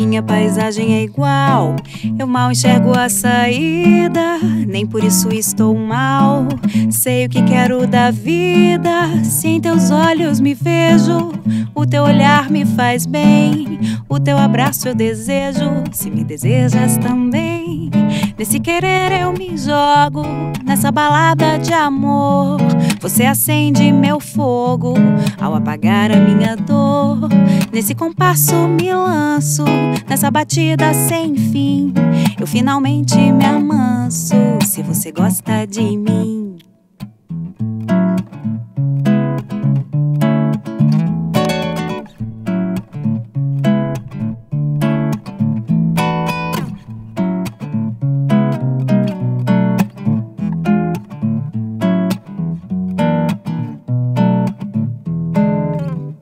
Minha paisagem é igual, eu mal enxergo a saída, nem por isso estou mal. Sei o que quero da vida, se em teus olhos me vejo. O teu olhar me faz bem, o teu abraço eu desejo, se me desejas também. Nesse querer eu me jogo, nessa balada de amor. Você acende meu fogo, ao apagar a minha dor. Nesse compasso me lanço, nessa batida sem fim. Eu finalmente me amanso, se você gosta de mim.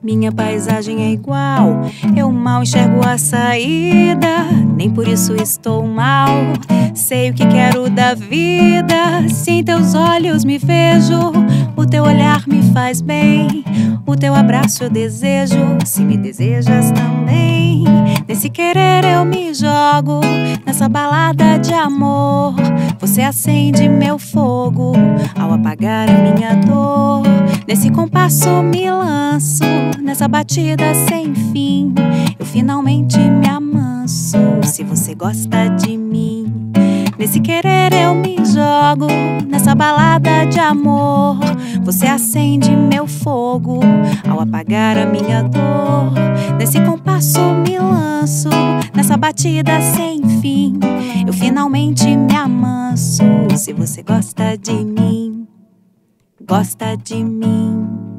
Minha paisagem é igual, eu mal enxergo a saída, nem por isso estou mal. Sei o que quero da vida, se em teus olhos me vejo. O teu olhar me faz bem, o teu abraço eu desejo, se me desejas também. Nesse querer eu me jogo, nessa balada de amor. Você acende meu fogo, ao apagar a minha dor. Nesse compasso me lanço, nessa batida sem fim. Eu finalmente me amanso, se você gosta de mim. Nesse querer eu me jogo, nessa balada de amor. Você acende meu fogo, ao apagar a minha dor. Nesse compasso me lanço, nessa batida sem fim. Eu finalmente me amanso, se você gosta de mim. Gosta de mim.